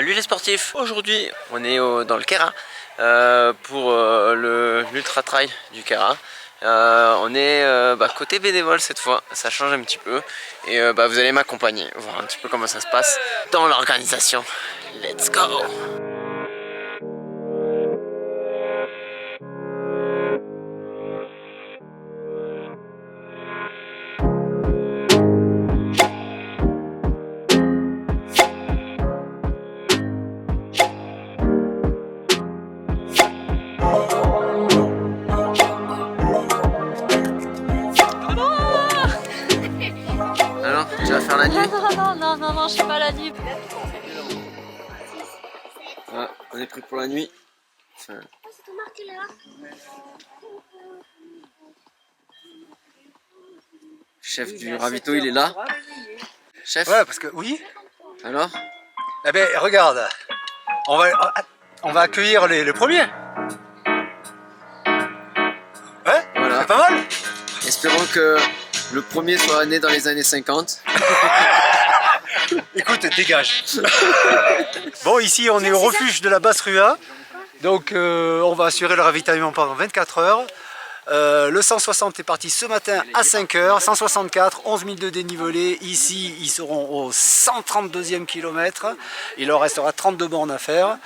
Lui les sportifs, aujourd'hui on est dans le Kera pour l'ultra trail du Kera. On est côté bénévole cette fois, ça change un petit peu et vous allez m'accompagner, voir un petit peu comment ça se passe dans l'organisation. Let's go! Alors, tu vas faire la nuit? Non, je fais pas la nuit. Ah, on est prêt pour la nuit. Enfin... Chef du ravito, il est là. Chef? Ouais, parce que oui. Alors? Eh ben, regarde, on va accueillir le premier. Ouais, Voilà. c'est pas mal. Espérons que le premier soit né dans les années 50. Écoute, dégage. Bon, ici, on est au refuge de la Basse-Rua. Donc, on va assurer le ravitaillement pendant 24 heures. Le 160 est parti ce matin à 5 h, 164, 11 000 de dénivelé. Ici, ils seront au 132e kilomètre. Il leur restera 32 bornes à faire.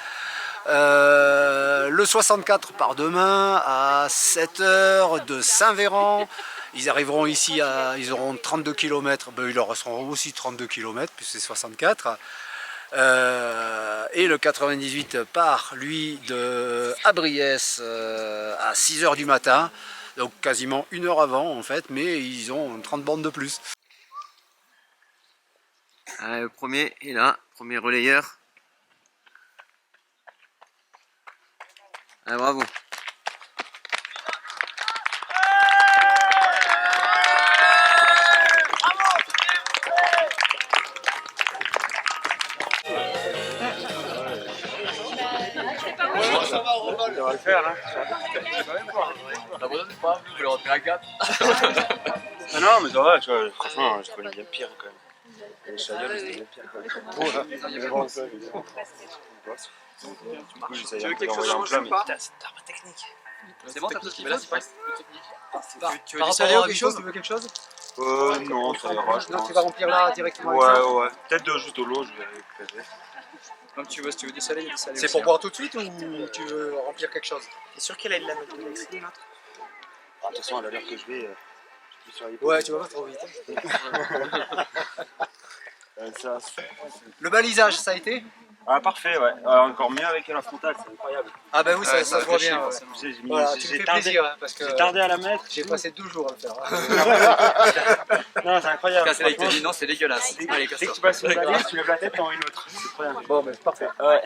Le 64 part demain à 7 h de Saint-Véran. Ils arriveront ici, ils auront 32 km. Ben, il leur resteront aussi 32 km, puisque c'est 64. Et le 98 part, lui, de Abriès à 6 h du matin. Donc quasiment 1 heure avant, en fait, mais ils ont 30 bornes de plus. Le premier est là, premier relayeur. Bravo. On va le faire là. T'abandonnes pas, vous voulez rentrer à 4. Ah non, mais ça va, tu vois, franchement, je connais bien pire quand même. Les Chagall, c'était bien pire quand même. Du coup, j'essayais un peu d'envoyer un plat, mais putain, c'est une arme technique. C'est bon, t'as tout ce qu'il faut. Tu veux quelque chose? Tu veux quelque chose? Non, ça ira, je Non, pense. tu vas remplir là directement. Ouais. Peut-être juste de l'eau, je vais récupérer. Comme tu veux, si tu veux du salé, il y a du salé. C'est pour boire tout de suite ou tu veux remplir quelque chose? T'es sûr qu'elle a de la note de l'extrême là? De toute façon, à l'heure que je vais, je suis sur les Ouais, tu vas pas trop vite. ça... Le balisage, ça a été? Ah, parfait, ouais. Encore mieux avec la frontale, c'est incroyable. Ah bah oui, ça se voit bien. Voilà, tu me fais plaisir, hein, parce que j'ai tardé à la mettre. j'ai passé 2 jours à le faire. Non, c'est incroyable. Là, il te dit non, c'est dégueulasse. Allez, Dès que tu passes une balise, tu lèves la tête dans une autre. C'est incroyable. Bon, mais c'est parfait. Ouais.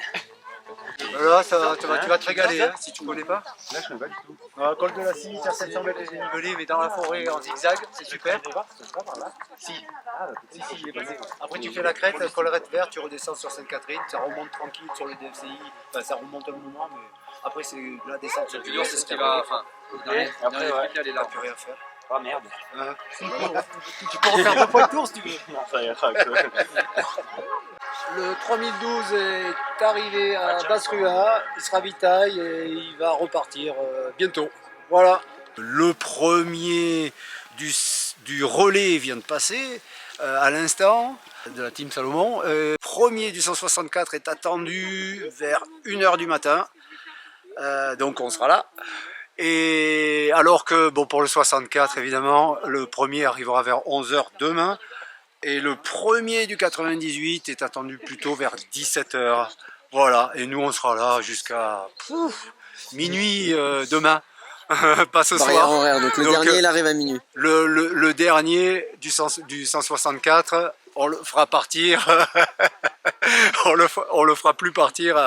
Là, tu vas te régaler, hein, si tu connais pas. Là, je connais pas du tout. Col de la Scie, à 700 mètres de dénivelé, mais dans la forêt en zigzag, c'est super. Si, il est passé. Après, tu fais la crête, collerette verte, tu redescends sur Sainte-Catherine, ça remonte tranquille sur le DFCI. Enfin, ça remonte un moment, mais après, c'est la descente sur le Junior, c'est ce qui va. Enfin, Après, ouais. elle est là. T'as plus rien à faire. Ah merde. Tu peux refaire 2 fois de tour si tu veux. Non, ça ira. Le 3012 est arrivé à Basse-Rua, il se ravitaille et il va repartir bientôt. Voilà. Le premier du relais vient de passer à l'instant de la team Salomon. Premier du 164 est attendu vers 1 h du matin. Donc on sera là. Et alors que bon, pour le 64 évidemment, le premier arrivera vers 11 h demain. Et le premier du 98 est attendu plutôt vers 17 h. Voilà, et nous on sera là jusqu'à minuit demain, pas ce soir. Horaire, donc le dernier il arrive à minuit. Le dernier du 164, on le fera partir, on le fera plus partir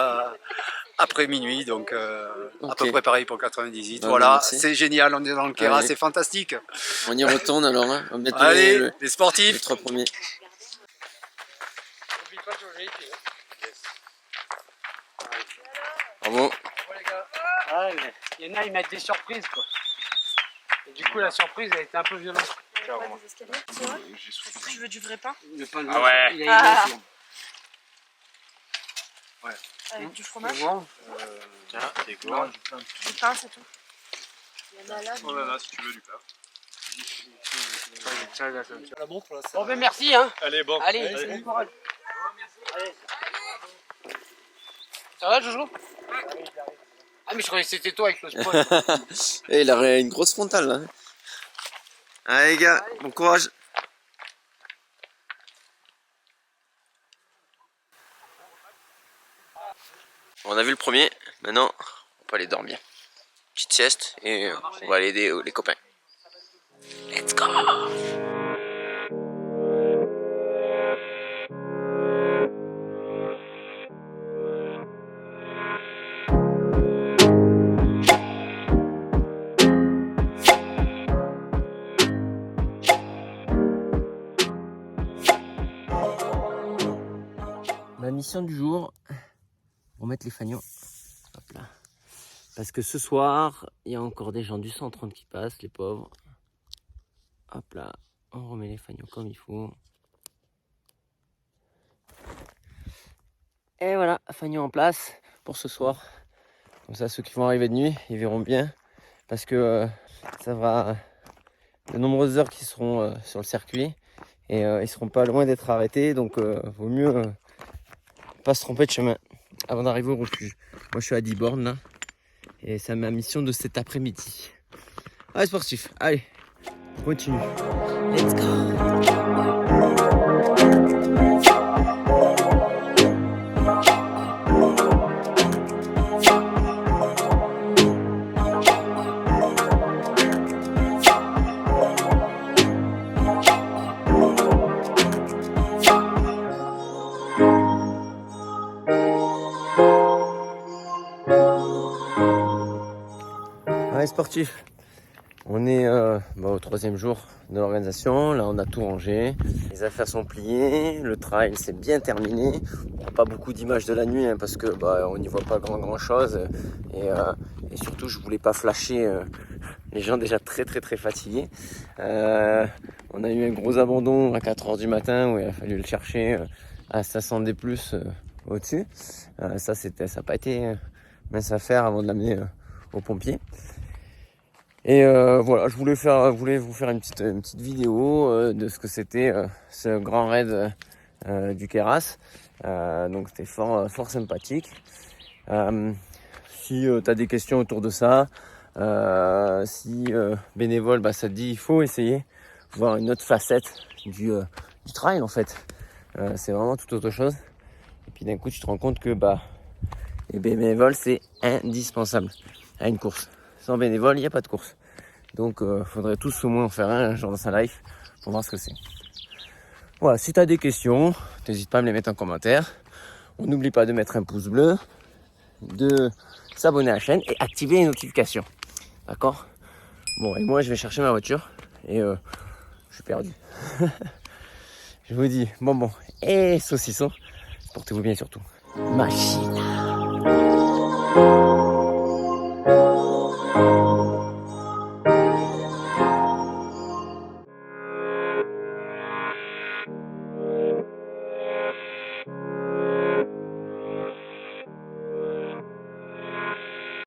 après minuit, donc à peu près pareil pour 98. Voilà, c'est génial, on est dans le Kera, c'est fantastique. On y retourne alors, hein. On va mettre allez, les sportifs. les 3 premiers. Bravo. Il y en a, ils mettent des surprises quoi. Et du coup la surprise elle était un peu violente. Tu veux du vrai pain? Le pain de Ah ouais. il a Avec du fromage. Tiens, des glands. Du pain, c'est tout. Il y en a là. Oh là là, si tu veux du pain. Bon ben merci hein. Allez, bon. Allez, bon courage. Allez. Ça va Jojo? Ah mais je croyais que c'était toi avec le spot. Et il a une grosse frontale là. Allez les gars, bon courage. On a vu le premier, maintenant on peut aller dormir. Petite sieste et on va aller aider les copains. Let's go! Ma mission du jour, remettre les fanions. Hop là. Parce que ce soir, il y a encore des gens du 130 qui passent, les pauvres. Hop là, on remet les fanions comme il faut. Et voilà, fanions en place pour ce soir. Comme ça, ceux qui vont arriver de nuit, ils verront bien. Parce que ça va de nombreuses heures qui seront sur le circuit. Et ils seront pas loin d'être arrêtés. Donc, vaut mieux pas se tromper de chemin avant d'arriver au refuge. Moi, je suis à 10 bornes là. Et c'est ma mission de cet après-midi. Allez, sportif, allez, on continue. Let's go! Allez, sportif. On est au 3e jour de l'organisation. Là, on a tout rangé. Les affaires sont pliées. Le trail s'est bien terminé. On n'a pas beaucoup d'images de la nuit hein, parce que on n'y voit pas grand chose. Et surtout, je voulais pas flasher les gens déjà très fatigués. On a eu un gros abandon à 4h du matin où il a fallu le chercher à 500 D+ au-dessus. Ça n'a pas été mince affaire avant de l'amener aux pompiers. Et voilà, je voulais vous faire une petite vidéo de ce que c'était ce grand raid du Queyras. Donc c'était fort sympathique. Si tu as des questions autour de ça, si bénévole, ça te dit il faut essayer de voir une autre facette du trail en fait. C'est vraiment tout autre chose. Et puis d'un coup tu te rends compte que les bénévoles c'est indispensable à une course. Sans bénévole, il n'y a pas de course. Donc, faudrait tous au moins en faire un jour dans sa life pour voir ce que c'est. Voilà, si tu as des questions, n'hésite pas à me les mettre en commentaire. On n'oublie pas de mettre un pouce bleu, de s'abonner à la chaîne et activer les notifications. D'accord? Bon, et moi, je vais chercher ma voiture et je suis perdu. Je vous dis bonbon et saucisson. Portez-vous bien surtout. Machine.